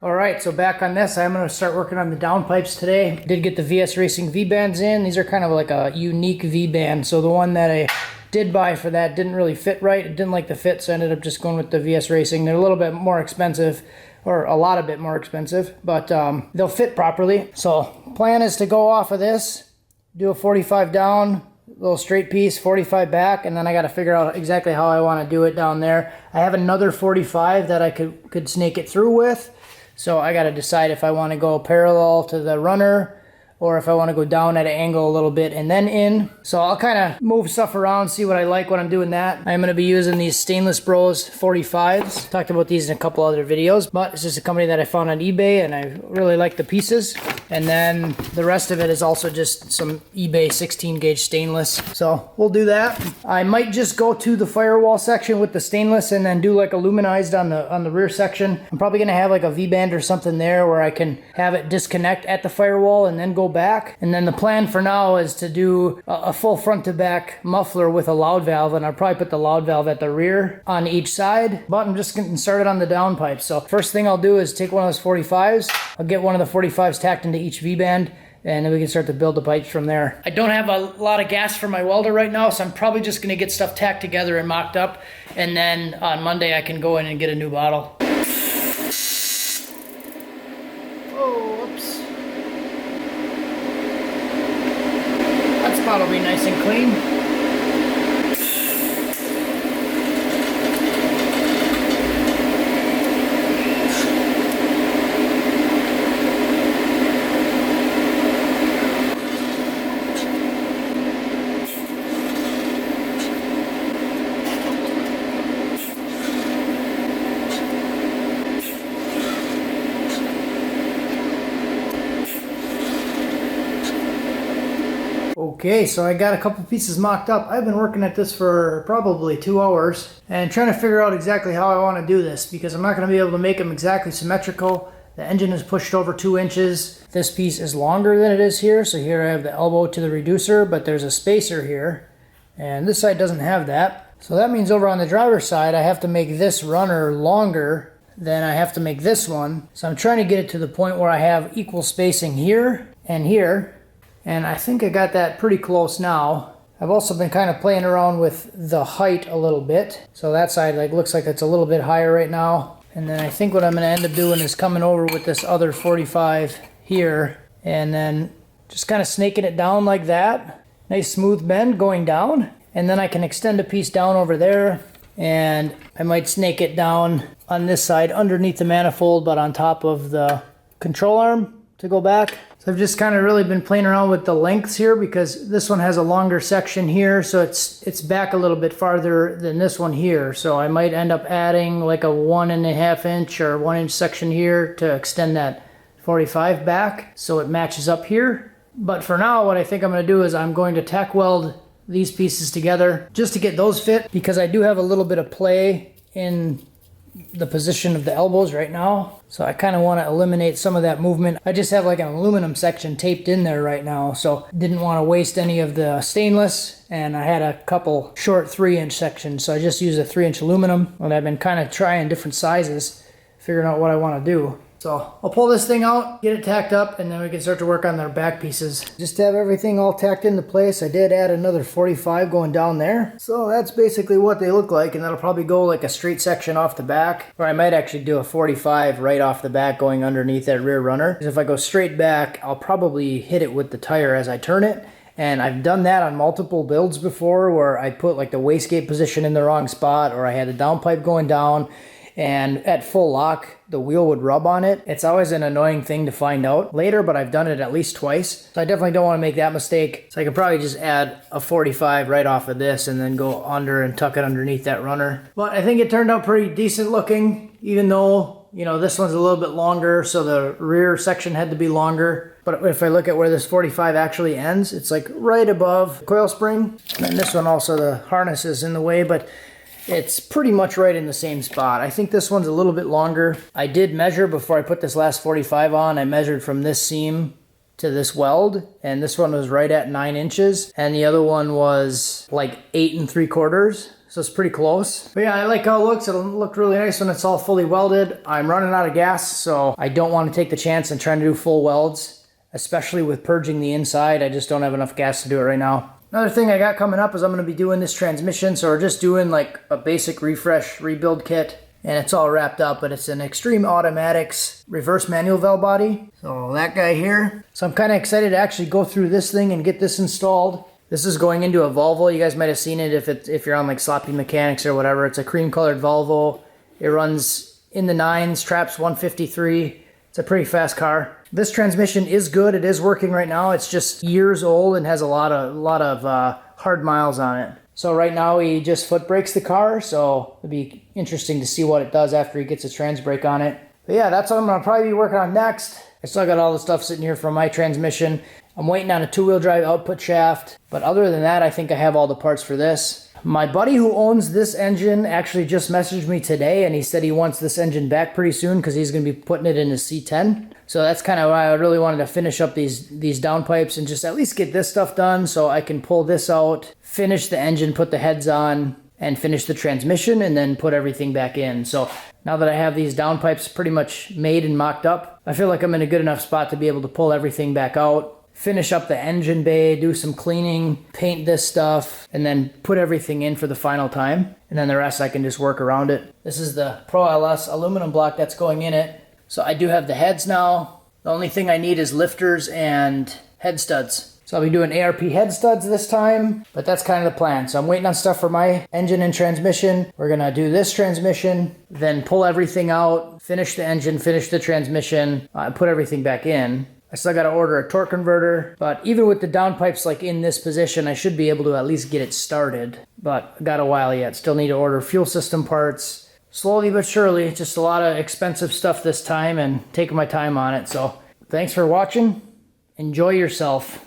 Alright, so back on this, I'm going to start working on the downpipes today. Did get the VS Racing V-bands in. These are kind of like a unique V-band. So the one that I did buy for that didn't really fit right. It didn't like the fit, so I ended up just going with the VS Racing. They're a little bit more expensive, or a lot of bit more expensive, but they'll fit properly. So plan is to go off of this, do a 45 down, little straight piece, 45 back, and then I got to figure out exactly how I want to do it down there. I have another 45 that I could snake it through with. So I got to decide if I want to go parallel to the runner or if I want to go down at an angle a little bit and then in. So I'll kind of move stuff around, see what I like when I'm doing that. I'm going to be using these Stainless Bros 45s. Talked about these in a couple other videos, but it's just a company that I found on eBay and I really like the pieces. And then the rest of it is also just some eBay 16 gauge stainless. So we'll do that. I might just go to the firewall section with the stainless and then do like aluminized on the rear section. I'm probably going to have like a V-band or something there where I can have it disconnect at the firewall and then go back. And then the plan for now is to do a full front to back muffler with a loud valve, and I'll probably put the loud valve at the rear on each side, but I'm just getting started on the downpipes. So first thing I'll do is take one of those 45s. I'll get one of the 45s tacked into each V-band, and then we can start to build the pipes from there. I don't have a lot of gas for my welder right now, so I'm probably just going to get stuff tacked together and mocked up, and then on Monday I can go in and get a new bottle. Oh, whoops. That spot will be nice and clean. Okay, so I got a couple pieces mocked up. I've been working at this for probably 2 hours and trying to figure out exactly how I want to do this because I'm not going to be able to make them exactly symmetrical. The engine is pushed over 2 inches. This piece is longer than it is here, so here I have the elbow to the reducer, but there's a spacer here, and this side doesn't have that. So that means over on the driver's side, I have to make this runner longer than I have to make this one. So I'm trying to get it to the point where I have equal spacing here and here. And I think I got that pretty close now. I've also been kind of playing around with the height a little bit. So that side looks like it's a little bit higher right now. And then I think what I'm going to end up doing is coming over with this other 45 here and then just kind of snaking it down like that. Nice smooth bend going down. And then I can extend a piece down over there. And I might snake it down on this side underneath the manifold, but on top of the control arm to go back. So I've just kind of really been playing around with the lengths here because this one has a longer section here, so it's back a little bit farther than this one here. So I might end up adding like a 1.5 inch or 1 inch section here to extend that 45 back so it matches up here. But for now, what I think I'm going to do is I'm going to tack weld these pieces together just to get those fit because I do have a little bit of play in the position of the elbows right now, so I kind of want to eliminate some of that movement. I just have like an aluminum section taped in there right now, so didn't want to waste any of the stainless, and I had a couple short 3-inch sections, so I just used a 3-inch aluminum, and I've been kind of trying different sizes, figuring out what I want to do. So I'll pull this thing out, get it tacked up, and then we can start to work on their back pieces. Just to have everything all tacked into place, I did add another 45 going down there. So that's basically what they look like, and that'll probably go like a straight section off the back. Or I might actually do a 45 right off the back going underneath that rear runner. Because if I go straight back, I'll probably hit it with the tire as I turn it. And I've done that on multiple builds before where I put like the wastegate position in the wrong spot, or I had the downpipe going down, and at full lock the wheel would rub on it. It's always an annoying thing to find out later, but I've done it at least twice. So I definitely don't want to make that mistake. So I could probably just add a 45 right off of this and then go under and tuck it underneath that runner. But I think it turned out pretty decent looking, even though, you know, this one's a little bit longer, so the rear section had to be longer. But if I look at where this 45 actually ends, it's like right above the coil spring. And then this one also, the harness is in the way, but it's pretty much right in the same spot. I think this one's a little bit longer. I did measure before I put this last 45 on. I measured from this seam to this weld, and this one was right at 9 inches, and the other one was like 8 3/4. so it's pretty close. But yeah, I like how it looks. It'll look really nice when it's all fully welded. I'm running out of gas, so I don't want to take the chance and trying to do full welds, especially with purging the inside. I just don't have enough gas to do it right now. Another thing I got coming up is I'm going to be doing this transmission, so we're just doing like a basic refresh rebuild kit. And it's all wrapped up, but it's an Extreme Automatics reverse manual valve body. So that guy here. So I'm kind of excited to actually go through this thing and get this installed. This is going into a Volvo. You guys might have seen it if you're on like Sloppy Mechanics or whatever. It's a cream colored Volvo. It runs in the 9s, traps 153. It's a pretty fast car. This transmission is good. It is working right now. It's just years old and has a lot of hard miles on it. So right now he just foot brakes the car, so it'll be interesting to see what it does after he gets his trans brake on it. But yeah, that's what I'm going to probably be working on next. I still got all the stuff sitting here from my transmission. I'm waiting on a 2-wheel drive output shaft, but other than that, I think I have all the parts for this. My buddy who owns this engine actually just messaged me today, and he said he wants this engine back pretty soon because he's going to be putting it in his C10. So that's kind of why I really wanted to finish up these downpipes and just at least get this stuff done so I can pull this out, finish the engine, put the heads on, and finish the transmission, and then put everything back in. So now that I have these downpipes pretty much made and mocked up, I feel like I'm in a good enough spot to be able to pull everything back out, finish up the engine bay, do some cleaning, paint this stuff, and then put everything in for the final time. And then the rest I can just work around it. This is the Pro LS aluminum block that's going in it. So I do have the heads now. The only thing I need is lifters and head studs. So I'll be doing ARP head studs this time, but that's kind of the plan. So I'm waiting on stuff for my engine and transmission. We're gonna do this transmission, then pull everything out, finish the engine, finish the transmission, and put everything back in. I still gotta order a torque converter, but even with the downpipes like in this position, I should be able to at least get it started. But I got a while yet. Still need to order fuel system parts. Slowly but surely, just a lot of expensive stuff this time and taking my time on it. So thanks for watching. Enjoy yourself.